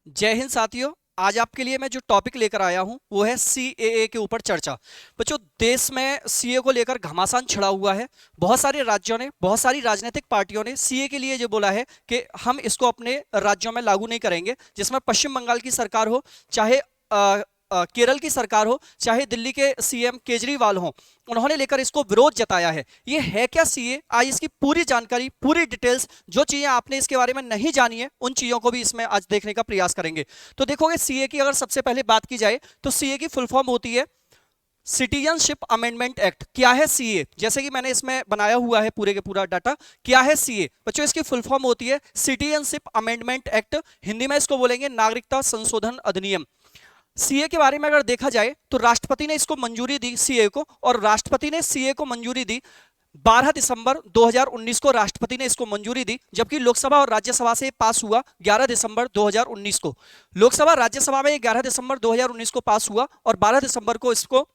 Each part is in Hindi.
जय हिंद साथियों। आज आपके लिए मैं जो टॉपिक लेकर आया हूं वो है सीएए के ऊपर चर्चा। बच्चों, देश में सीए को लेकर घमासान छिड़ा हुआ है। बहुत सारे राज्यों ने, बहुत सारी राजनीतिक पार्टियों ने सीए के लिए ये बोला है कि हम इसको अपने राज्यों में लागू नहीं करेंगे, जिसमें पश्चिम बंगाल की सरकार हो, चाहे केरल की सरकार हो, चाहे दिल्ली के सीएम केजरीवाल हो, उन्होंने लेकर इसको विरोध जताया है। ये है क्या सीए? आज इसकी पूरी जानकारी, पूरी डिटेल्स, जो चीजें आपने इसके बारे में नहीं जानी है उन चीजों को भी इसमें आज देखने का प्रयास करेंगे। तो देखोगे, सीए की अगर सबसे पहले बात की जाए तो सीए की फुल फॉर्म होती है सिटीजनशिप अमेंडमेंट एक्ट। क्या है सीए? जैसे कि मैंने इसमें बनाया हुआ है पूरे के पूरा डाटा। क्या है सीए बच्चों? इसकी फुल फॉर्म होती है सिटीजनशिप अमेंडमेंट एक्ट। हिंदी में इसको बोलेंगे नागरिकता संशोधन अधिनियम। सीए के बारे में अगर देखा जाए तो राष्ट्रपति ने इसको मंजूरी दी सीए को, और राष्ट्रपति ने सीए को मंजूरी दी 12 दिसंबर 2019 को राष्ट्रपति ने इसको मंजूरी दी, जबकि लोकसभा और राज्यसभा से पास हुआ 11 दिसंबर 2019 को। लोकसभा राज्यसभा में 11 दिसंबर 2019 को पास हुआ और 12 दिसंबर को इसको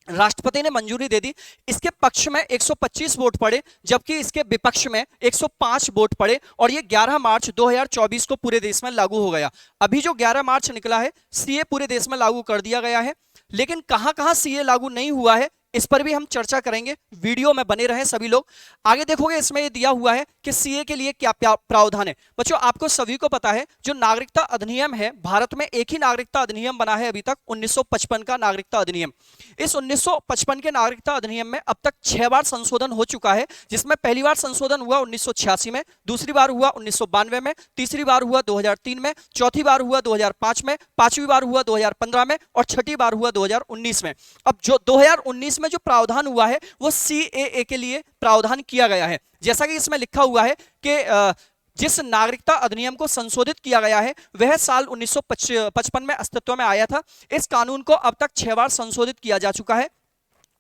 राष्ट्रपति ने मंजूरी दे दी। इसके पक्ष में 125 वोट पड़े, जबकि इसके विपक्ष में 105 वोट पड़े, और ये 11 मार्च 2024 को पूरे देश में लागू हो गया। अभी जो 11 मार्च निकला है, सीए पूरे देश में लागू कर दिया गया है। लेकिन कहां कहां सीए लागू नहीं हुआ है, इस पर भी हम चर्चा करेंगे। वीडियो में बने रहें सभी लोग। आगे देखोगे, इसमें ये दिया हुआ है कि सीए के लिए क्या प्रावधान है। बच्चों, आपको सभी को पता है जो नागरिकता अधिनियम है, भारत में एक ही नागरिकता अधिनियम बना है अभी तक, 1955 का नागरिकता अधिनियम। इस 1955 के नागरिकता अधिनियम में अब तक 6 बार संशोधन हो चुका है, जिसमें पहली बार संशोधन हुआ 1986 में, दूसरी बार हुआ 1992 में, तीसरी बार हुआ 2003 में, चौथी बार हुआ 2005 में, पांचवी बार हुआ 2015 में, और छठी बार हुआ 2019 में। अब जो 2019 में जो प्रावधान हुआ है वो सीएए के लिए प्रावधान किया गया है। जैसा कि इसमें लिखा हुआ है कि जिस नागरिकता अधिनियम को संशोधित किया गया है वह साल 1955 में अस्तित्व में आया था। इस कानून को अब तक 6 बार संशोधित किया जा चुका है।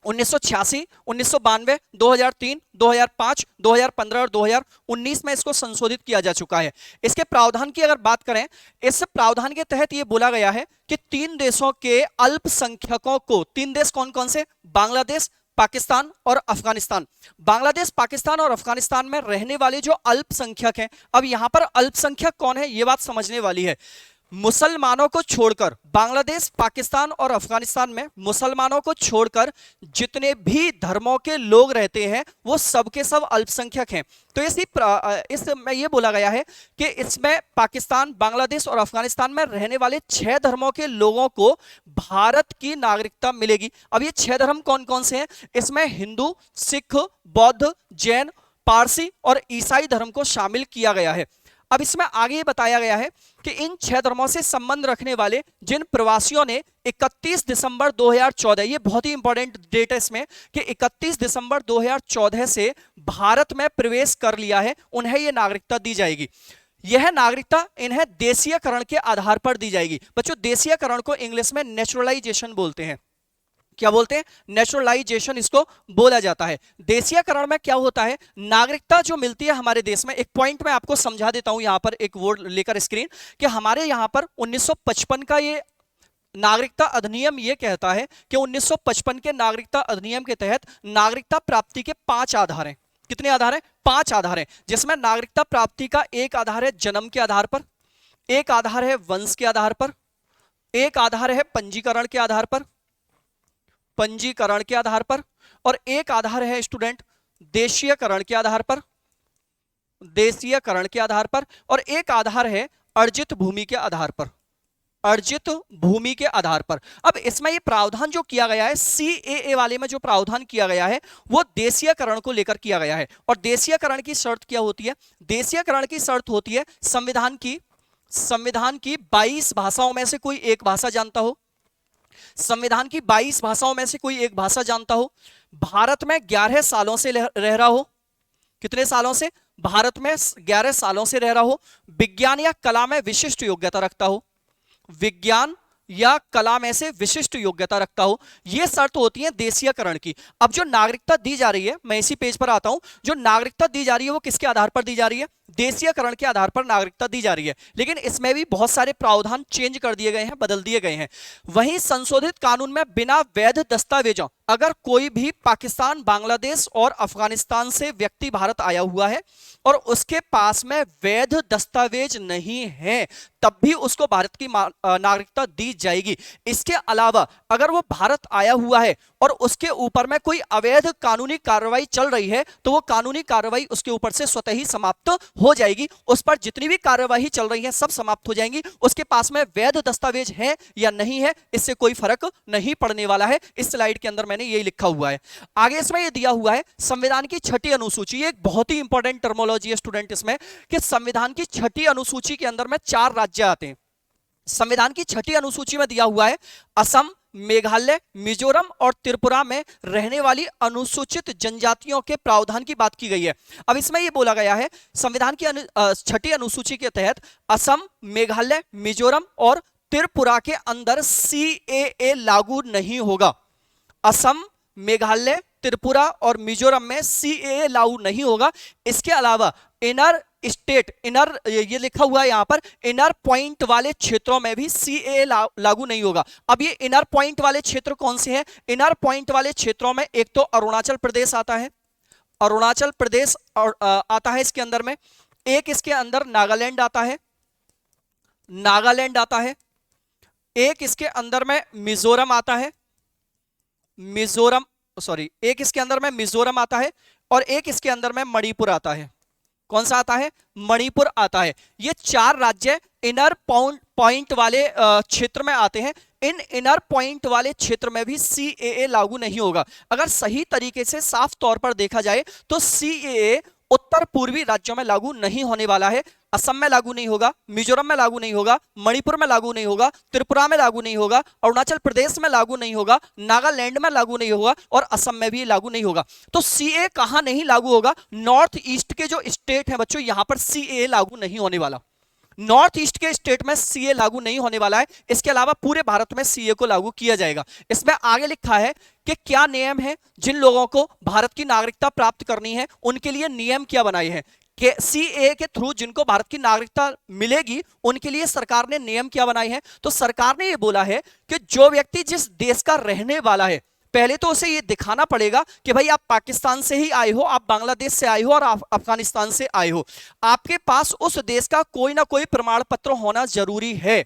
1986, 1992, 2003, 2005, 2015 और 2019 में इसको संशोधित किया जा चुका है। इसके प्रावधान की अगर बात करें, इस प्रावधान के तहत यह बोला गया है कि 3 देशों के अल्पसंख्यकों को, 3 देश कौन कौन से? बांग्लादेश, पाकिस्तान और अफगानिस्तान। बांग्लादेश, पाकिस्तान और अफगानिस्तान में रहने वाले जो अल्पसंख्यक हैं, अब यहां पर अल्पसंख्यक कौन है यह बात समझने वाली है। मुसलमानों को छोड़कर, बांग्लादेश, पाकिस्तान और अफगानिस्तान में मुसलमानों को छोड़कर जितने भी धर्मों के लोग रहते हैं वो सब के सब अल्पसंख्यक हैं। तो इसमें यह बोला गया है कि इसमें पाकिस्तान, बांग्लादेश और अफगानिस्तान में रहने वाले 6 धर्मों के लोगों को भारत की नागरिकता मिलेगी। अब ये 6 धर्म कौन कौन से हैं? इसमें हिंदू, सिख, बौद्ध, जैन, पारसी और ईसाई धर्म को शामिल किया गया है। अब इसमें आगे बताया गया है कि इन 6 धर्मों से संबंध रखने वाले जिन प्रवासियों ने 31 दिसंबर 2014, ये बहुत ही इंपॉर्टेंट डेट है इसमें, कि 31 दिसंबर 2014 से भारत में प्रवेश कर लिया है, उन्हें यह नागरिकता दी जाएगी। यह नागरिकता इन्हें देशीयकरण के आधार पर दी जाएगी। बच्चों, देशीयकरण को इंग्लिश में नेचुरलाइजेशन बोलते हैं। क्या बोलते हैं? नेचुरलाइजेशन इसको बोला जाता है। देशीयकरण में क्या होता है? नागरिकता जो मिलती है हमारे देश में, एक पॉइंट मैं आपको समझा देता हूं यहां पर, एक वर्ड लेकर स्क्रीन, कि हमारे यहां पर 1955 का ये नागरिकता अधिनियम ये कहता है कि 1955 के नागरिकता अधिनियम के तहत नागरिकता प्राप्ति के 5 आधार हैं। कितने आधार हैं? 5 आधार हैं, जिसमें नागरिकता प्राप्ति का एक आधार है जन्म के आधार पर, एक आधार है वंश के आधार पर, एक आधार है पंजीकरण के आधार पर, पंजीकरण के आधार पर, और एक आधार है स्टूडेंट देशीयकरण के आधार पर, देशीयकरण के आधार पर, और एक आधार है अर्जित भूमि के आधार पर, अर्जित भूमि के आधार पर। अब इसमें ये प्रावधान जो किया गया है, सीएए वाले में जो प्रावधान किया गया है वो देशीयकरण को लेकर किया गया है। और देशीयकरण की शर्त क्या होती है? देशीयकरण की शर्त होती है संविधान की 22 भाषाओं में से कोई एक भाषा जानता हो, संविधान की 22 भाषाओं में से कोई एक भाषा जानता हो, भारत में 11 सालों से रह रहा हो। कितने सालों से? भारत में 11 सालों से रह रहा हो, विज्ञान या कला में विशिष्ट योग्यता रखता हो, विज्ञान या कला में से विशिष्ट योग्यता रखता हो। यह शर्त होती है देशीयकरण की। अब जो नागरिकता दी जा रही है, मैं इसी पेज पर आता हूं, जो नागरिकता दी जा रही है वो किसके आधार पर दी जा रही है? देशीयकरण के आधार पर नागरिकता दी जा रही है, लेकिन इसमें भी बहुत सारे प्रावधान चेंज कर दिए गए हैं, बदल दिए गए हैं। वहीं संशोधित कानून में बिना वैध दस्तावेजों अगर कोई भी पाकिस्तान, बांग्लादेश और अफगानिस्तान से व्यक्ति भारत आया हुआ है और उसके पास में वैध दस्तावेज नहीं है, तब भी उसको भारत की नागरिकता दी जाएगी। इसके अलावा अगर वो भारत आया हुआ है और उसके ऊपर में कोई अवैध कानूनी कार्रवाई चल रही है, तो वो कानूनी कार्रवाई उसके ऊपर से स्वतः ही समाप्त हो जाएगी। उस पर जितनी भी कार्रवाई चल रही है सब समाप्त हो जाएंगी। उसके पास में वैध दस्तावेज है या नहीं है, इससे कोई फर्क नहीं पड़ने वाला है। इस स्लाइड के अंदर मैंने यही लिखा हुआ है। आगे इसमें यह दिया हुआ है संविधान की 6ठी अनुसूची। ये एक बहुत ही इंपॉर्टेंट टर्मोलॉजी है स्टूडेंट इसमें, कि संविधान की 6ठी अनुसूची के अंदर में 4 राज्य आते हैं। संविधान की 6ठी अनुसूची में दिया हुआ है असम, मेघालय, मिजोरम और त्रिपुरा में रहने वाली अनुसूचित जनजातियों के प्रावधान की बात की गई है। अब इसमें यह बोला गया है संविधान की 6ठी अनुसूची के तहत असम, मेघालय, मिजोरम और त्रिपुरा के अंदर सीएए लागू नहीं होगा। असम, मेघालय, त्रिपुरा और मिजोरम में सीएए लागू नहीं होगा। इसके अलावा इनर स्टेट, इनर ये लिखा हुआ है यहां पर, इनर पॉइंट वाले क्षेत्रों में भी सीएए लागू नहीं होगा। अब ये इनर पॉइंट वाले क्षेत्र कौन से हैं? इनर पॉइंट वाले क्षेत्रों में एक तो अरुणाचल प्रदेश आता है, अरुणाचल प्रदेश आता है इसके अंदर में। एक इसके अंदर नागालैंड आता है, नागालैंड आता है। एक इसके अंदर में मिजोरम आता है, मिजोरम, सॉरी, एक इसके अंदर में मिजोरम आता है और एक इसके अंदर में मणिपुर आता है। कौन सा आता है? मणिपुर आता है। ये 4 राज्य इनर पॉइंट वाले क्षेत्र में आते हैं। इन इनर पॉइंट वाले क्षेत्र में भी सीएए लागू नहीं होगा। अगर सही तरीके से साफ तौर पर देखा जाए तो सीएए उत्तर पूर्वी राज्यों में लागू नहीं होने वाला है। असम में लागू नहीं होगा, मिजोरम में लागू नहीं होगा, मणिपुर में लागू नहीं होगा, त्रिपुरा में लागू नहीं होगा, अरुणाचल प्रदेश में लागू नहीं होगा, नागालैंड में लागू नहीं होगा और असम में भी लागू नहीं होगा। तो सीए कहां नहीं लागू होगा? नॉर्थ ईस्ट के जो स्टेट हैं बच्चों, यहां पर सीए लागू नहीं होने वाला। नॉर्थ ईस्ट के स्टेट में सीए लागू नहीं होने वाला है। इसके अलावा पूरे भारत में सीए को लागू किया जाएगा। इसमें आगे लिखा है कि क्या नियम है, जिन लोगों को भारत की नागरिकता प्राप्त करनी है उनके लिए नियम क्या बनाए हैं। कि सीए के थ्रू जिनको भारत की नागरिकता मिलेगी उनके लिए सरकार ने नियम क्या बनाए हैं। तो सरकार ने यह बोला है कि जो व्यक्ति जिस देश का रहने वाला है, पहले तो उसे ये दिखाना पड़ेगा कि भाई आप पाकिस्तान से ही आए हो, आप बांग्लादेश से आए हो और आप अफगानिस्तान से आए हो। आपके पास उस देश का कोई ना कोई प्रमाण पत्र होना जरूरी है।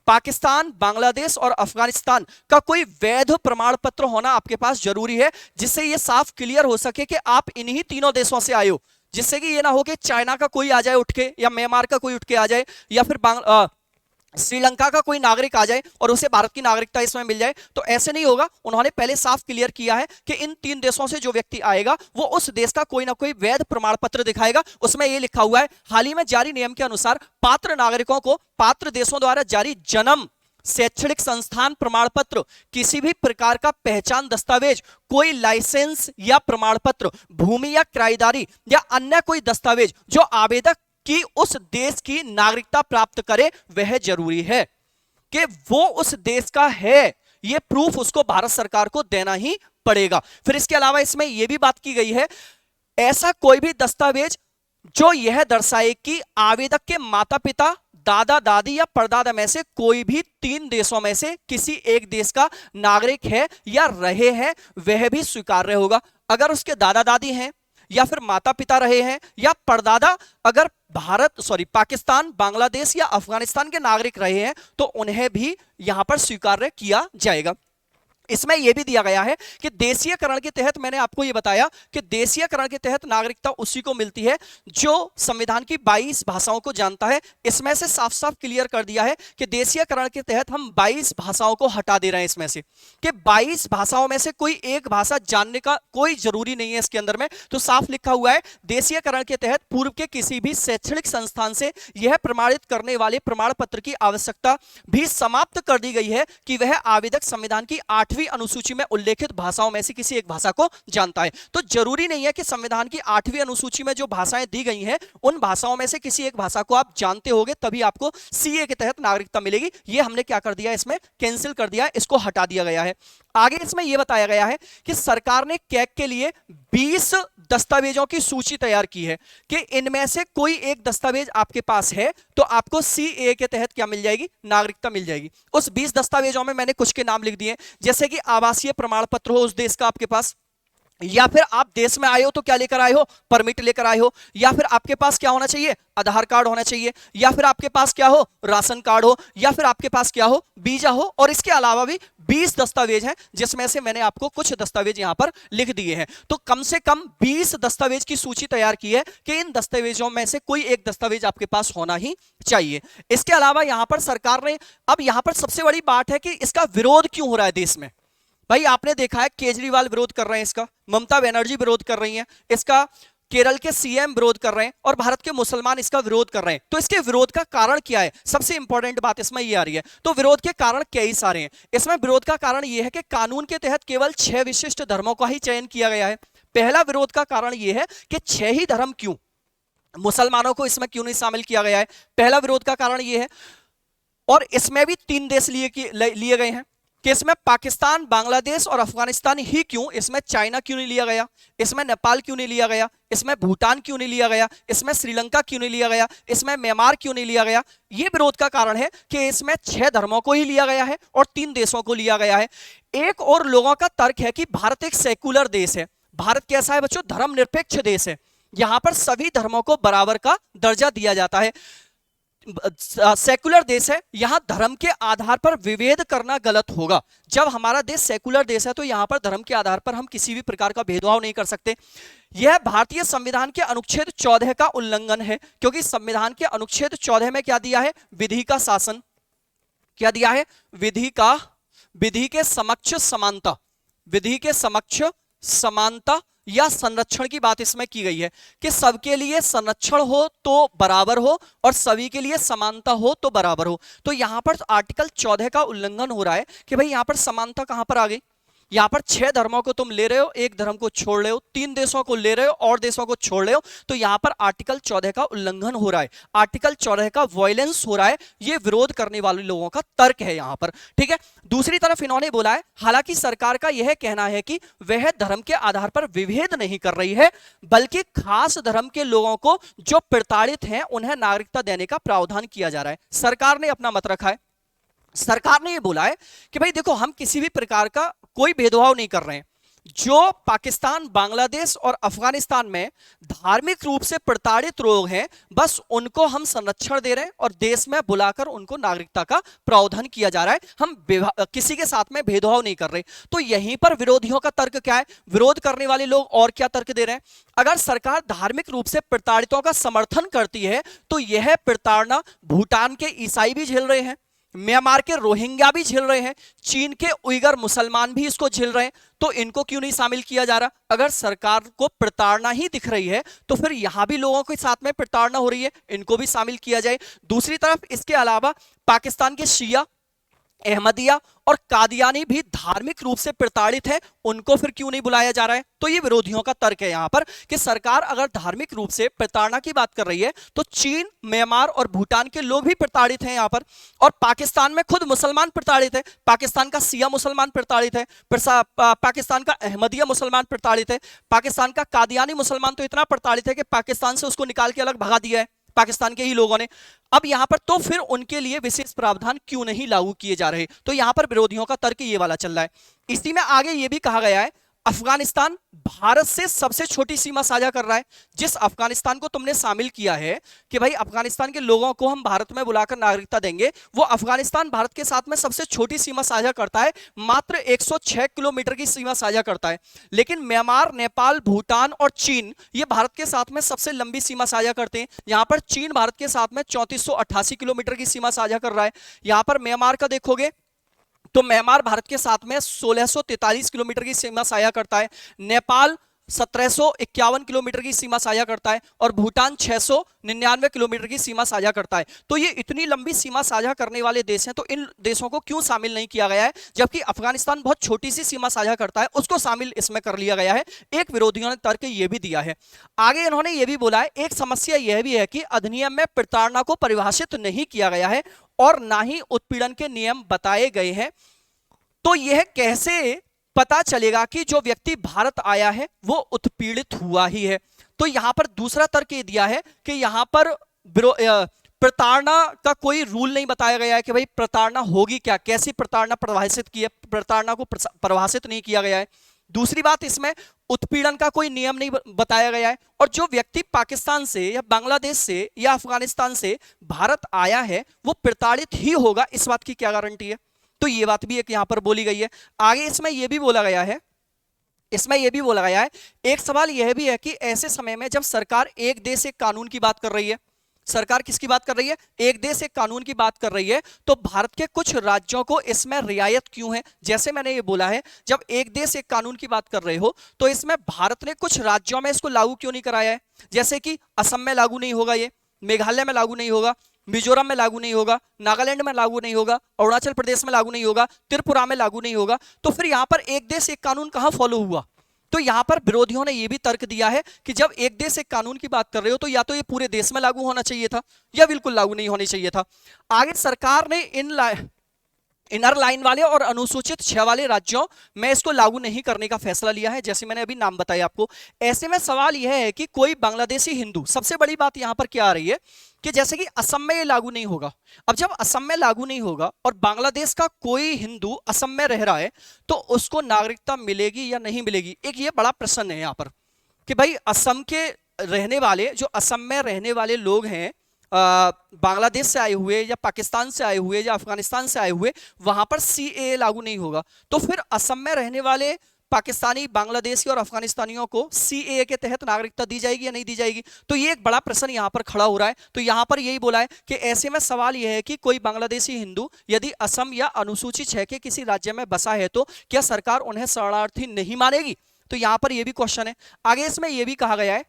पाकिस्तान, बांग्लादेश और अफगानिस्तान का कोई वैध प्रमाण पत्र होना आपके पास जरूरी है, जिससे ये साफ क्लियर हो सके कि आप इन्हीं तीनों देशों से आए हो। जिससे कि ये ना हो कि चाइना का कोई आ जाए उठ के, या म्यांमार का कोई उठ के आ जाए, या फिर श्रीलंका का कोई नागरिक आ जाए और उसे भारत की नागरिकता इसमें मिल जाए। तो ऐसे नहीं होगा। उन्होंने पहले साफ क्लियर किया है कि इन 3 देशों से जो व्यक्ति आएगा वो उस देश का कोई ना कोई वैध प्रमाण पत्र दिखाएगा। उसमें यह लिखा हुआ है, हाल ही में जारी नियम के अनुसार पात्र नागरिकों को पात्र देशों द्वारा जारी जन्म, शैक्षणिक संस्थान प्रमाण पत्र, किसी भी प्रकार का पहचान दस्तावेज, कोई लाइसेंस या प्रमाण पत्र, भूमि या किराएदारी या अन्य कोई दस्तावेज जो आवेदक कि उस देश की नागरिकता प्राप्त करे, वह जरूरी है कि वो उस देश का है। ये प्रूफ उसको भारत सरकार को देना ही पड़ेगा। फिर इसके अलावा इसमें यह भी बात की गई है, ऐसा कोई भी दस्तावेज जो यह दर्शाए कि आवेदक के माता पिता, दादा दादी या परदादा में से कोई भी 3 देशों में से किसी एक देश का नागरिक है या रहे हैं, वह भी स्वीकार्य होगा। अगर उसके दादा दादी हैं या फिर माता पिता रहे हैं या परदादा अगर पाकिस्तान, बांग्लादेश या अफगानिस्तान के नागरिक रहे हैं, तो उन्हें भी यहां पर स्वीकार्य किया जाएगा। इसमें यह भी दिया गया है कि देशीयकरण के तहत, मैंने आपको यह बताया कि देशीयकरण के तहत नागरिकता उसी को मिलती है जो संविधान की 22 भाषाओं को जानता है। इसमें से साफ साफ क्लियर कर दिया है कि देशीयकरण के तहत हम 22 भाषाओं को हटा दे रहे हैं। इसमें से कि 22 भाषाओं में से कोई एक भाषा जानने का कोई जरूरी नहीं है इसके अंदर में। तो साफ लिखा हुआ है, देशीयकरण के तहत पूर्व के किसी भी शैक्षणिक संस्थान से यह प्रमाणित करने वाले प्रमाण पत्र की आवश्यकता भी समाप्त कर दी गई है कि वह आवेदक संविधान की 8वीं अनुसूची में उल्लेखित भाषाओं में से किसी एक भाषा को जानता है। तो जरूरी नहीं है कि संविधान की 8वीं अनुसूची में जो भाषाएं दी गई हैं उन भाषाओं में से किसी एक भाषा को आप जानते होगे तभी आपको सीए के तहत नागरिकता मिलेगी। ये हमने क्या कर दिया, इसमें कैंसिल कर दिया, इसको हटा दिया गया है। आगे इसमें यह बताया गया है कि सरकार ने कैग के लिए 20 दस्तावेजों की सूची तैयार की है कि इनमें से कोई एक दस्तावेज आपके पास है तो आपको सीएए के तहत क्या मिल जाएगी, नागरिकता मिल जाएगी। उस 20 दस्तावेजों में मैंने कुछ के नाम लिख दिए, जैसे कि आवासीय प्रमाण पत्र हो उस देश का आपके पास, या फिर आप देश में आए हो तो क्या लेकर आए हो, परमिट लेकर आए हो, या फिर आपके पास क्या होना चाहिए, आधार कार्ड होना चाहिए, या फिर आपके पास क्या हो, राशन कार्ड हो, या फिर आपके पास क्या हो, वीजा हो। और इसके अलावा भी 20 दस्तावेज हैं जिसमें से मैंने आपको कुछ दस्तावेज यहां पर लिख दिए हैं। तो कम से कम 20 दस्तावेज की सूची तैयार की है कि इन दस्तावेजों में से कोई एक दस्तावेज आपके पास होना ही चाहिए। इसके अलावा यहां पर सरकार ने, अब यहां पर सबसे बड़ी बात है कि इसका विरोध क्यों हो रहा है देश में। भाई आपने देखा है केजरीवाल विरोध कर रहे हैं इसका, ममता बनर्जी विरोध कर रही हैं इसका, केरल के सीएम विरोध कर रहे हैं और भारत के मुसलमान इसका विरोध कर रहे हैं। तो इसके विरोध का कारण क्या है, सबसे इंपॉर्टेंट बात इसमें ये आ रही है। तो विरोध के कारण कई सारे हैं। इसमें विरोध का कारण यह है कि कानून के तहत केवल 6 विशिष्ट धर्मों का ही चयन किया गया है। पहला विरोध का कारण यह है कि 6 ही धर्म क्यों, मुसलमानों को इसमें क्यों नहीं शामिल किया गया है, पहला विरोध का कारण यह है। और इसमें भी 3 देश लिए गए हैं कि इसमें पाकिस्तान, बांग्लादेश और अफगानिस्तान ही क्यों, इसमें चाइना क्यों नहीं लिया गया, इसमें नेपाल क्यों नहीं लिया गया, इसमें भूटान क्यों नहीं लिया गया, इसमें श्रीलंका क्यों नहीं लिया गया, इसमें म्यांमार क्यों नहीं लिया गया। यह विरोध का कारण है कि इसमें 6 धर्मों को ही लिया गया है और 3 देशों को लिया गया है। एक और लोगों का तर्क है कि भारत एक सेकुलर देश है। भारत कैसा है बच्चों, धर्मनिरपेक्ष देश है। यहां पर सभी धर्मों को बराबर का दर्जा दिया जाता है। सेकुलर देश है, यहां धर्म के आधार पर विभेद करना गलत होगा। जब हमारा देश सेकुलर देश है तो यहां पर धर्म के आधार पर हम किसी भी प्रकार का भेदभाव नहीं कर सकते। यह भारतीय संविधान के अनुच्छेद 14 का उल्लंघन है, क्योंकि संविधान के अनुच्छेद 14 में क्या दिया है, विधि का शासन, क्या दिया है, विधि के समक्ष समानता, विधि के समक्ष समानता या संरक्षण की बात इसमें की गई है कि सबके लिए संरक्षण हो तो बराबर हो और सभी के लिए समानता हो तो बराबर हो। तो यहां पर आर्टिकल 14 का उल्लंघन हो रहा है कि भाई यहां पर समानता कहां पर आ गई। यहां पर 6 धर्मों को तुम ले रहे हो, एक धर्म को छोड़ रहे हो, 3 देशों को ले रहे हो और देशों को छोड़ रहे हो। तो यहां पर आर्टिकल 14 का उल्लंघन हो रहा है, आर्टिकल 14 का वायलेंस हो रहा है। यह विरोध करने वाले लोगों का तर्क है यहां पर, ठीक है। दूसरी तरफ इन्होंने बोला है, हालांकि सरकार का यह कहना है कि वह धर्म के आधार पर विभेद नहीं कर रही है, बल्कि खास धर्म के लोगों को जो प्रताड़ित हैं उन्हें नागरिकता देने का प्रावधान किया जा रहा है। सरकार ने अपना मत रखा है। सरकार ने यह बोला है कि भाई देखो, हम किसी भी प्रकार का कोई भेदभाव नहीं कर रहे हैं। जो पाकिस्तान, बांग्लादेश और अफगानिस्तान में धार्मिक रूप से प्रताड़ित लोग हैं, बस उनको हम संरक्षण दे रहे हैं और देश में बुलाकर उनको नागरिकता का प्रावधान किया जा रहा है। हम किसी के साथ में भेदभाव नहीं कर रहे। तो यहीं पर विरोधियों का तर्क क्या है, विरोध करने वाले लोग और क्या तर्क दे रहे हैं। अगर सरकार धार्मिक रूप से प्रताड़ितों का समर्थन करती है तो यह प्रताड़ना भूटान के ईसाई भी झेल रहे हैं, म्यांमार के रोहिंग्या भी झेल रहे हैं, चीन के उइगर मुसलमान भी इसको झेल रहे हैं। तो इनको क्यों नहीं शामिल किया जा रहा। अगर सरकार को प्रताड़ना ही दिख रही है तो फिर यहां भी लोगों के साथ में प्रताड़ना हो रही है, इनको भी शामिल किया जाए। दूसरी तरफ इसके अलावा पाकिस्तान के शिया, अहमदिया और कादियानी भी धार्मिक रूप से प्रताड़ित है, उनको फिर क्यों नहीं बुलाया जा रहा है। तो ये विरोधियों का तर्क है यहां पर कि सरकार अगर धार्मिक रूप से प्रताड़ना की बात कर रही है तो चीन, म्यांमार और भूटान के लोग भी प्रताड़ित हैं यहां पर, और पाकिस्तान में खुद मुसलमान प्रताड़ित है। पाकिस्तान का शिया मुसलमान प्रताड़ित है, पाकिस्तान का अहमदिया मुसलमान प्रताड़ित है, पाकिस्तान का कादियानी मुसलमान तो इतना प्रताड़ित है कि पाकिस्तान से उसको निकाल के अलग भगा दिया है पाकिस्तान के ही लोगों ने। अब यहां पर तो फिर उनके लिए विशेष प्रावधान क्यों नहीं लागू किए जा रहे। तो यहां पर विरोधियों का तर्क ये वाला चल रहा है। इसी में आगे ये भी कहा गया है, अफगानिस्तान भारत से सबसे छोटी सीमा साझा कर रहा है। जिस अफगानिस्तान को तुमने शामिल किया है कि भाई अफगानिस्तान के लोगों को हम भारत में बुलाकर नागरिकता देंगे, वो अफगानिस्तान भारत के साथ में सबसे छोटी सीमा साझा करता है, मात्र 106 किलोमीटर की सीमा साझा करता है। लेकिन म्यांमार, नेपाल, भूटान और चीन ये भारत के साथ में सबसे लंबी सीमा साझा करते हैं। यहां पर चीन भारत के साथ में 3488 किलोमीटर की सीमा साझा कर रहा है। यहां पर म्यांमार का देखोगे तो म्यांमार भारत के साथ में 1643 किलोमीटर की सीमा साझा करता है, नेपाल 1751 किलोमीटर की सीमा साझा करता है और भूटान 699 किलोमीटर की सीमा साझा करता है। तो ये इतनी लंबी सीमा साझा करने वाले देश हैं, तो इन देशों को क्यों शामिल नहीं किया गया है, जबकि अफगानिस्तान बहुत छोटी सी सीमा साझा करता है, उसको शामिल इसमें कर लिया गया है। एक विरोधियों ने तर्क ये भी दिया है। आगे इन्होंने ये भी बोला है, एक समस्या यह भी है कि अधिनियम में प्रताड़ना को परिभाषित नहीं किया गया है और ना ही उत्पीड़न के नियम बताए गए हैं। तो यह कैसे पता चलेगा कि जो व्यक्ति भारत आया है वो उत्पीड़ित हुआ ही है? तो यहां पर दूसरा तर्क ये दिया है कि यहां पर प्रताड़ना का कोई रूल नहीं बताया गया है कि भाई प्रताड़ना होगी क्या, कैसी प्रताड़ना परिभाषित की है, प्रताड़ना को परिभाषित नहीं किया गया है। दूसरी बात, इसमें उत्पीड़न का कोई नियम नहीं बताया गया है। और जो व्यक्ति पाकिस्तान से या बांग्लादेश से या अफगानिस्तान से भारत आया है वो प्रताड़ित ही होगा, इस बात की क्या गारंटी है? तो ये बात भी एक यहां पर बोली गई है। आगे इसमें यह भी बोला गया है, एक सवाल यह भी है कि ऐसे समय में जब सरकार एक देश एक कानून की बात कर रही है, सरकार किसकी बात कर रही है? एक देश एक कानून की बात कर रही है, तो भारत के कुछ राज्यों को इसमें रियायत क्यों है? जैसे मैंने ये बोला है, जब एक देश एक कानून की बात कर रहे हो तो इसमें भारत ने कुछ राज्यों में इसको लागू क्यों नहीं कराया है? जैसे कि असम में लागू नहीं होगा, ये मेघालय में लागू नहीं होगा, मिजोरम में लागू नहीं होगा, नागालैंड में लागू नहीं होगा, अरुणाचल प्रदेश में लागू नहीं होगा, त्रिपुरा में लागू नहीं होगा। तो फिर यहां पर एक देश एक कानून कहां फॉलो हुआ? तो यहां पर विरोधियों ने यह भी तर्क दिया है कि जब एक देश एक कानून की बात कर रहे हो तो या तो ये पूरे देश में लागू होना चाहिए था या बिल्कुल लागू नहीं होना चाहिए था। आगे सरकार ने इनर लाइन वाले और अनुसूचित 6 वाले राज्यों में इसको लागू नहीं करने का फैसला लिया है, जैसे मैंने अभी नाम बताया आपको। ऐसे में सवाल यह है कि कोई बांग्लादेशी हिंदू, सबसे बड़ी बात यहां पर क्या आ रही है कि जैसे कि असम में ये लागू नहीं होगा। अब जब असम में लागू नहीं होगा और बांग्लादेश का कोई हिंदू असम में रह रहा है तो उसको नागरिकता मिलेगी या नहीं मिलेगी? एक ये बड़ा प्रश्न है यहां पर कि भाई असम के रहने वाले, जो असम में रहने वाले लोग हैं, बांग्लादेश से आए हुए या पाकिस्तान से आए हुए या अफगानिस्तान से आए हुए, वहां पर सीएए लागू नहीं होगा। तो फिर असम में रहने वाले पाकिस्तानी, बांग्लादेशी और अफगानिस्तानियों को सीएए के तहत नागरिकता दी जाएगी या नहीं दी जाएगी? तो ये एक बड़ा प्रश्न यहां पर खड़ा हो रहा है। तो यहां पर यही बोला है कि ऐसे में सवाल यह है कि कोई बांग्लादेशी हिंदू यदि असम या अनुसूचित 6 के किसी राज्य में बसा है तो क्या सरकार उन्हें शरणार्थी नहीं मानेगी? तो यहां पर यह भी क्वेश्चन है। आगे इसमें यह भी कहा गया है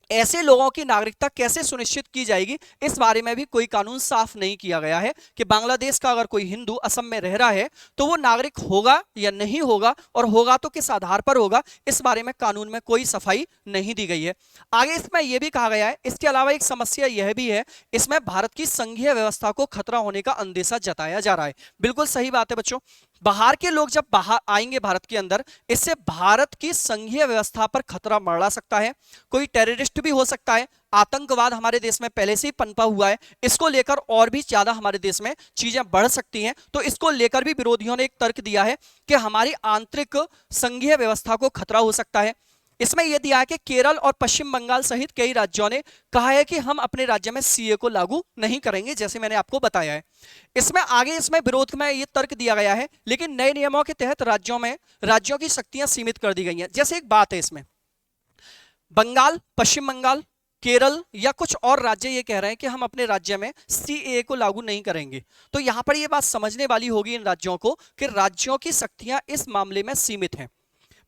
ऐसे लोगों की नागरिकता कैसे सुनिश्चित की जाएगी, इस बारे में भी कोई कानून साफ नहीं किया गया है कि बांग्लादेश का अगर कोई हिंदू असम में रह रहा है तो वो नागरिक होगा या नहीं होगा, और होगा तो किस आधार पर होगा, इस बारे में कानून में कोई सफाई नहीं दी गई है। आगे इसमें यह भी कहा गया है, इसके अलावा एक समस्या यह भी है, इसमें भारत की संघीय व्यवस्था को खतरा होने का अंदेशा जताया जा रहा है। बिल्कुल सही बात है बच्चों, बाहर के लोग जब बाहर आएंगे भारत के अंदर, इससे भारत की संघीय व्यवस्था पर खतरा मंडरा सकता है, कोई टेररिस्ट भी हो सकता है, आतंकवाद हमारे देश में पहले से ही पनपा हुआ है, इसको लेकर और भी ज्यादा हमारे देश में चीजें बढ़ सकती हैं। तो इसको लेकर भी विरोधियों ने एक तर्क दिया है कि हमारी आंतरिक संघीय व्यवस्था को खतरा हो सकता है। इसमें यह दिया है कि केरल और पश्चिम बंगाल सहित कई राज्यों ने कहा है कि हम अपने राज्य में सीए को लागू नहीं करेंगे, जैसे मैंने आपको बताया है। इसमें आगे इसमें विरोध में यह तर्क दिया गया है, लेकिन नए नियमों के तहत राज्यों की शक्तियां सीमित कर दी गई हैं। जैसे एक बात है, इसमें बंगाल, पश्चिम बंगाल, केरल या कुछ और राज्य ये कह रहे हैं कि हम अपने राज्य में सीएए को लागू नहीं करेंगे। तो यहां पर यह बात समझने वाली होगी इन राज्यों को कि राज्यों की शक्तियां इस मामले में सीमित हैं।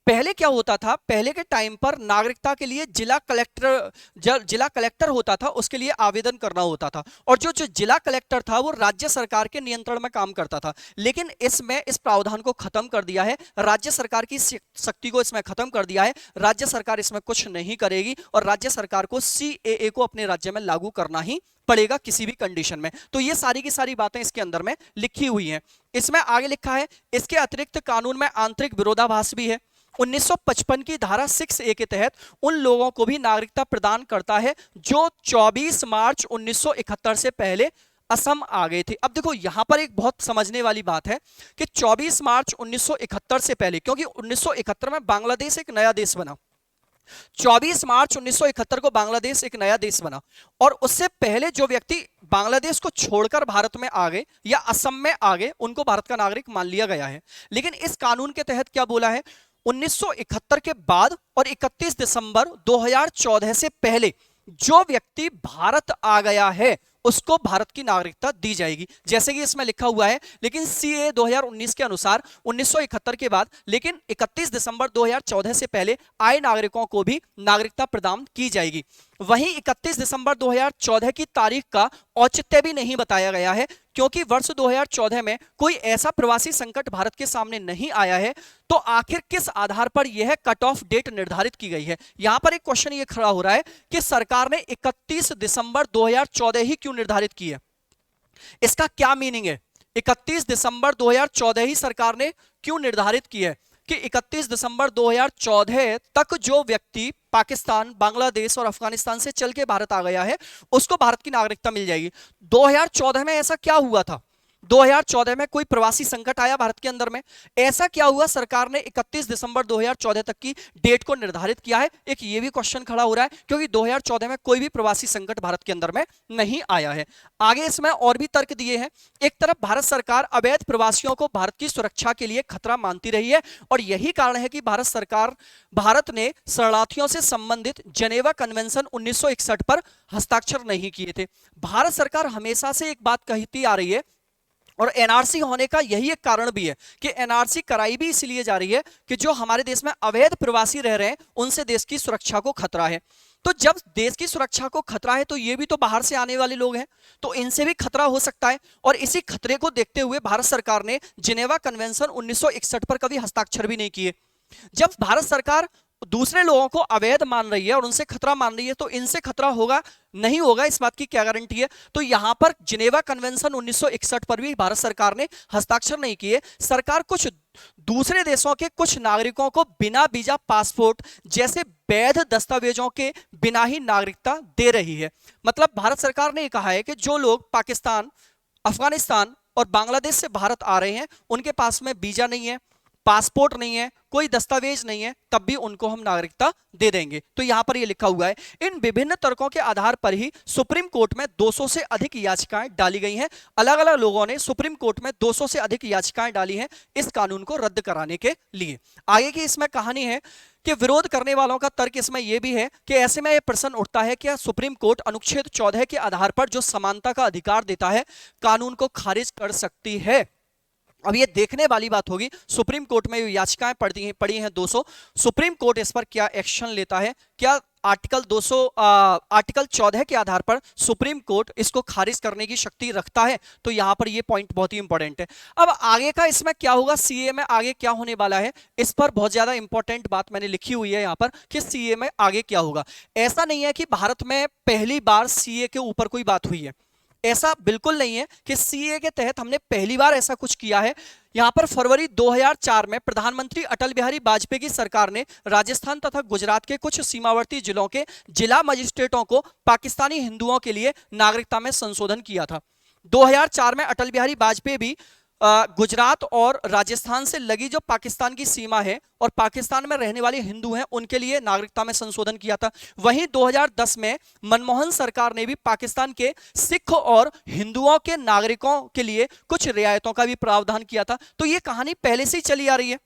पहले क्या होता था, पहले के टाइम पर नागरिकता के लिए जिला कलेक्टर होता था, उसके लिए आवेदन करना होता था, और जो जिला कलेक्टर था वो राज्य सरकार के नियंत्रण में काम करता था। लेकिन इसमें इस प्रावधान को खत्म कर दिया है, राज्य सरकार की शक्ति को इसमें खत्म कर दिया है। राज्य सरकार इसमें कुछ नहीं करेगी और राज्य सरकार को सीएए को अपने राज्य में लागू करना ही पड़ेगा किसी भी कंडीशन में। तो ये सारी की सारी बातें इसके अंदर में लिखी हुई हैं। इसमें आगे लिखा है, इसके अतिरिक्त कानून में आंतरिक विरोधाभास भी है। 1955 की धारा 6A के तहत उन लोगों को भी नागरिकता प्रदान करता है जो 24 मार्च 1971 से पहले असम आ गए थे। अब देखो यहां पर एक बहुत समझने वाली बात है कि 24 मार्च 1971 से पहले, क्योंकि 1971 में बांग्लादेश एक नया देश बना, 24 मार्च 1971 को बांग्लादेश एक नया देश बना, और उससे पहले जो व्यक्ति बांग्लादेश को छोड़कर भारत में आ गए या असम में आ गए, उनको भारत का नागरिक मान लिया गया है। लेकिन इस कानून के तहत क्या बोला है, 1971 के बाद और 31 दिसंबर 2014 से पहले जो व्यक्ति भारत आ गया है उसको भारत की नागरिकता दी जाएगी, जैसे कि इसमें लिखा हुआ है। लेकिन सीए 2019 के अनुसार 1971 के बाद लेकिन 31 दिसंबर 2014 से पहले आए नागरिकों को भी नागरिकता प्रदान की जाएगी। वहीं 31 दिसंबर 2014 की तारीख का औचित्य भी नहीं बताया गया है, क्योंकि वर्ष 2014 में कोई ऐसा प्रवासी संकट भारत के सामने नहीं आया है। तो आखिर किस आधार पर यह कट ऑफ डेट निर्धारित की गई है? यहां पर एक क्वेश्चन ये खड़ा हो रहा है कि सरकार ने 31 दिसंबर 2014 ही क्यों निर्धारित की है, इसका क्या मीनिंग है? 31 दिसंबर 2014 ही सरकार ने क्यों निर्धारित की है कि 31 दिसंबर 2014 तक जो व्यक्ति पाकिस्तान, बांग्लादेश और अफगानिस्तान से चल के भारत आ गया है उसको भारत की नागरिकता मिल जाएगी। 2014 में ऐसा क्या हुआ था? 2014 में कोई प्रवासी संकट आया भारत के अंदर में? ऐसा क्या हुआ सरकार ने 31 दिसंबर 2014 तक की डेट को निर्धारित किया है? एक ये भी क्वेश्चन खड़ा हो रहा है क्योंकि 2014 में कोई भी प्रवासी संकट भारत के अंदर में नहीं आया है। आगे इसमें और भी तर्क दिए हैं। एक तरफ भारत सरकार अवैध प्रवासियों को भारत की सुरक्षा के लिए खतरा मानती रही है और यही कारण है कि भारत ने शरणार्थियों से संबंधित जेनेवा कन्वेंशन 1961 पर हस्ताक्षर नहीं किए थे। भारत सरकार हमेशा से एक बात कहती आ रही है और एनआरसी होने का यही एक कारण भी है कि एनआरसी कराई भी इसलिए जा रही है कि जो हमारे देश में अवैध प्रवासी रह रहे हैं उनसे देश की सुरक्षा को खतरा है। तो जब देश की सुरक्षा को खतरा है तो ये भी तो बाहर से आने वाले लोग हैं, तो इनसे भी खतरा हो सकता है। और इसी खतरे को देखते हुए भारत सरकार ने जिनेवा कन्वेंशन 1961 पर कभी हस्ताक्षर भी नहीं किए। जब भारत सरकार दूसरे लोगों को अवैध मान रही है और उनसे खतरा मान रही है तो इनसे खतरा होगा नहीं होगा इस बात की क्या गारंटी है? तो यहां पर जिनेवा कन्वेंशन 1961 पर भी भारत सरकार ने हस्ताक्षर नहीं किए। सरकार कुछ दूसरे देशों के कुछ नागरिकों को बिना वीजा, पासपोर्ट जैसे वैध दस्तावेजों के बिना ही नागरिकता दे रही है। मतलब भारत सरकार ने कहा है कि जो लोग पाकिस्तान, अफगानिस्तान और बांग्लादेश से भारत आ रहे हैं उनके पास में वीजा नहीं है, पासपोर्ट नहीं है, कोई दस्तावेज नहीं है, तब भी उनको हम नागरिकता दे देंगे। तो यहां पर ये लिखा हुआ है। इन विभिन्न तर्कों के आधार पर ही सुप्रीम कोर्ट में 200 से अधिक याचिकाएं डाली गई हैं। अलग अलग लोगों ने सुप्रीम कोर्ट में 200 से अधिक याचिकाएं डाली हैं इस कानून को रद्द कराने के लिए। आगे की इसमें कहानी है कि विरोध करने वालों का तर्क इसमें यह भी है कि ऐसे में यह प्रश्न उठता है कि सुप्रीम कोर्ट अनुच्छेद 14 के आधार पर जो समानता का अधिकार देता है कानून को खारिज कर सकती है। अब ये देखने वाली बात होगी सुप्रीम कोर्ट में याचिकाएं पड़ी हैं 200, सुप्रीम कोर्ट इस पर क्या एक्शन लेता है? क्या आर्टिकल 14 के आधार पर सुप्रीम कोर्ट इसको खारिज करने की शक्ति रखता है? तो यहां पर ये पॉइंट बहुत ही इंपॉर्टेंट है। अब आगे का इसमें क्या होगा, सीए में आगे क्या होने वाला है, इस पर बहुत ज्यादा इंपॉर्टेंट बात मैंने लिखी हुई है यहां पर कि सीए में आगे क्या होगा। ऐसा नहीं है कि भारत में पहली बार सीए के ऊपर कोई बात हुई है, ऐसा बिल्कुल नहीं है कि सीए के तहत हमने पहली बार ऐसा कुछ किया है। यहां पर फरवरी 2004 में प्रधानमंत्री अटल बिहारी वाजपेयी की सरकार ने राजस्थान तथा गुजरात के कुछ सीमावर्ती जिलों के जिला मजिस्ट्रेटों को पाकिस्तानी हिंदुओं के लिए नागरिकता में संशोधन किया था। 2004 में अटल बिहारी वाजपेयी भी गुजरात और राजस्थान से लगी जो पाकिस्तान की सीमा है और पाकिस्तान में रहने वाले हिंदू हैं उनके लिए नागरिकता में संशोधन किया था। वहीं 2010 में मनमोहन सरकार ने भी पाकिस्तान के सिख और हिंदुओं के नागरिकों के लिए कुछ रियायतों का भी प्रावधान किया था। तो ये कहानी पहले से ही चली आ रही है,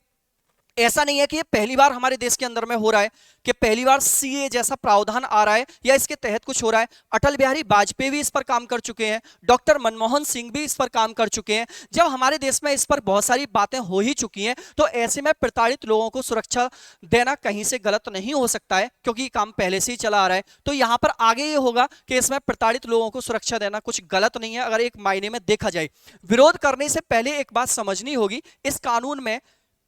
ऐसा नहीं है कि ये पहली बार हमारे देश के अंदर में हो रहा है कि पहली बार सीए जैसा प्रावधान आ रहा है या इसके तहत कुछ हो रहा है। अटल बिहारी वाजपेयी भी इस पर काम कर चुके हैं, डॉक्टर मनमोहन सिंह भी इस पर काम कर चुके हैं। जब हमारे देश में इस पर बहुत सारी बातें हो ही चुकी हैं तो ऐसे में प्रताड़ित लोगों को सुरक्षा देना कहीं से गलत नहीं हो सकता है क्योंकि ये काम पहले से ही चला आ रहा है। तो यहां पर आगे ये होगा कि इसमें प्रताड़ित लोगों को सुरक्षा देना कुछ गलत नहीं है अगर एक मायने में देखा जाए। विरोध करने से पहले एक बात समझनी होगी,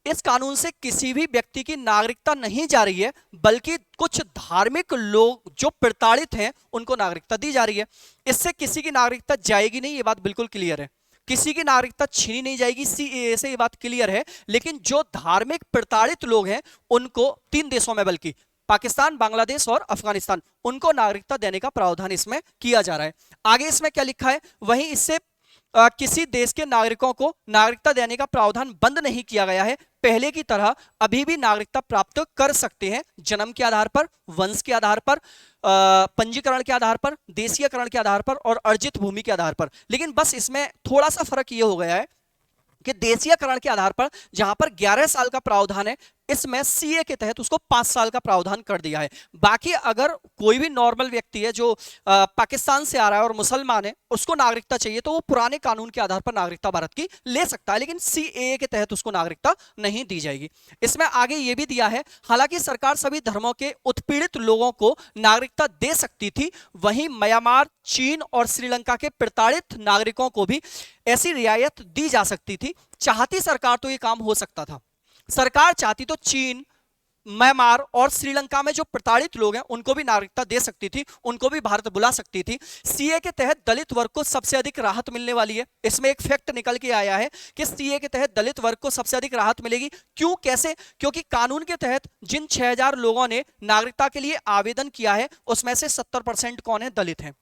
इस कानून से किसी भी व्यक्ति की नागरिकता नहीं जा रही है बल्कि कुछ धार्मिक लोग जो प्रताड़ित हैं उनको नागरिकता दी जा रही है। इससे किसी की नागरिकता जाएगी नहीं, ये बात बिल्कुल क्लियर है। किसी की नागरिकता छीनी नहीं जाएगी सीएए से, ये बात क्लियर है। लेकिन जो धार्मिक प्रताड़ित लोग हैं उनको 3 देशों में, बल्कि पाकिस्तान, बांग्लादेश और अफगानिस्तान, उनको नागरिकता देने का प्रावधान इसमें किया जा रहा है। आगे इसमें क्या लिखा है, वहीं इससे किसी देश के नागरिकों को नागरिकता देने का प्रावधान बंद नहीं किया गया है। पहले की तरह अभी भी नागरिकता प्राप्त कर सकते हैं जन्म के आधार पर, वंश के आधार पर, पंजीकरण के आधार पर, देशीयकरण के आधार पर और अर्जित भूमि के आधार पर। लेकिन बस इसमें थोड़ा सा फर्क ये हो गया है कि देशीयकरण के आधार पर जहां पर 11 साल का प्रावधान है इसमें सीए के तहत उसको 5 साल का प्रावधान कर दिया है। बाकी अगर कोई भी नॉर्मल व्यक्ति है जो पाकिस्तान से आ रहा है और मुसलमान है, उसको नागरिकता चाहिए तो वो पुराने कानून के आधार पर नागरिकता भारत की ले सकता है, लेकिन सीएए के तहत उसको नागरिकता नहीं दी जाएगी। इसमें आगे ये भी दिया है, हालांकि सरकार सभी धर्मों के उत्पीड़ित लोगों को नागरिकता दे सकती थी, वहीं म्यांमार, चीन और श्रीलंका के प्रताड़ित नागरिकों को भी ऐसी रियायत दी जा सकती थी। चाहती सरकार तो ये काम हो सकता था। सरकार चाहती तो चीन, म्यांमार और श्रीलंका में जो प्रताड़ित लोग हैं उनको भी नागरिकता दे सकती थी, उनको भी भारत बुला सकती थी। सीए के तहत दलित वर्ग को सबसे अधिक राहत मिलने वाली है। इसमें एक फैक्ट निकल के आया है कि सीए के तहत दलित वर्ग को सबसे अधिक राहत मिलेगी। क्यों, कैसे? क्योंकि कानून के तहत जिन 6000 लोगों ने नागरिकता के लिए आवेदन किया है उसमें से 70% कौन है? दलित हैं।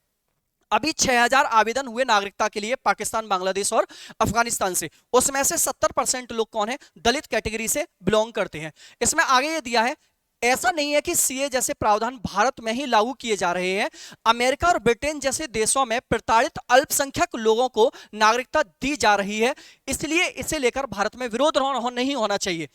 अभी 6000 आवेदन हुए नागरिकता के लिए पाकिस्तान, बांग्लादेश और अफगानिस्तान से, उसमें से 70% लोग कौन है? दलित कैटेगरी से बिलोंग करते हैं। इसमें आगे ये दिया है, ऐसा नहीं है कि सीए जैसे प्रावधान भारत में ही लागू किए जा रहे हैं। अमेरिका और ब्रिटेन जैसे देशों में प्रताड़ित अल्पसंख्यक लोगों को नागरिकता दी जा रही है, इसलिए इसे लेकर भारत में विरोध नहीं होना चाहिए।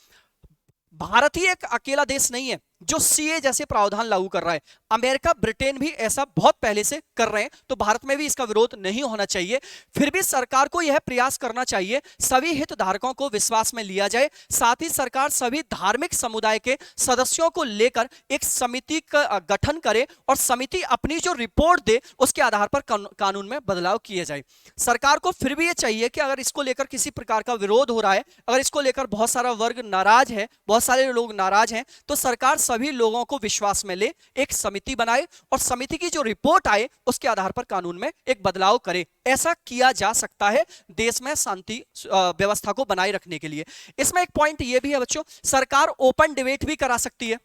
भारत ही एक अकेला देश नहीं है जो सीए जैसे प्रावधान लागू कर रहा है। अमेरिका, ब्रिटेन भी ऐसा बहुत पहले से कर रहे हैं, तो भारत में भी इसका विरोध नहीं होना चाहिए। फिर भी सरकार को यह प्रयास करना चाहिए सभी हितधारकों को विश्वास में लिया जाए। साथ ही सरकार सभी धार्मिक समुदाय के सदस्यों को लेकर एक समिति का गठन करे और समिति अपनी जो रिपोर्ट दे उसके आधार पर कानून में बदलाव किए जाए। सरकार को फिर भी यह चाहिए कि अगर इसको लेकर किसी प्रकार का विरोध हो रहा है, अगर इसको लेकर बहुत सारा वर्ग नाराज है, बहुत सारे लोग नाराज हैं, तो सरकार सभी लोगों को विश्वास में ले, एक समिति बनाए और समिति की जो रिपोर्ट आए उसके आधार पर कानून में एक बदलाव करे। ऐसा किया जा सकता है देश में शांति व्यवस्था को बनाए रखने के लिए। इसमें एक पॉइंट यह भी है बच्चों, सरकार ओपन डिबेट भी करा सकती है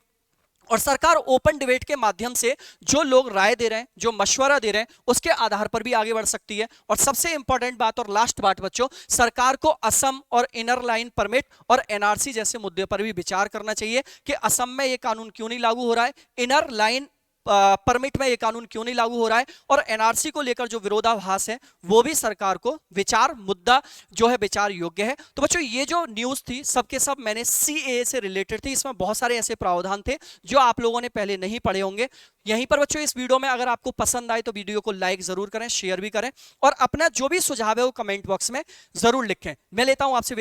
और सरकार ओपन डिबेट के माध्यम से जो लोग राय दे रहे हैं, जो मशवरा दे रहे हैं, उसके आधार पर भी आगे बढ़ सकती है। और सबसे इंपॉर्टेंट बात और लास्ट बात बच्चों, सरकार को असम और इनर लाइन परमिट और एनआरसी जैसे मुद्दे पर भी विचार करना चाहिए कि असम में यह कानून क्यों नहीं लागू हो रहा है, इनर लाइन परमिट में यह कानून क्यों नहीं लागू हो रहा है, और एनआरसी को लेकर जो विरोधाभास है वो भी सरकार को विचार मुद्दा जो है विचार योग्य है। तो बच्चों ये जो न्यूज़ थी सबके सब मैंने सीएए से रिलेटेड थी। इसमें बहुत सारे ऐसे प्रावधान थे जो आप लोगों ने पहले नहीं पढ़े होंगे। यहीं पर बच्चों इस वीडियो में अगर आपको पसंद आए तो वीडियो को लाइक जरूर करें, शेयर भी करें और अपना जो भी सुझाव है वो कमेंट बॉक्स में जरूर लिखें। मैं लेता हूं आपसे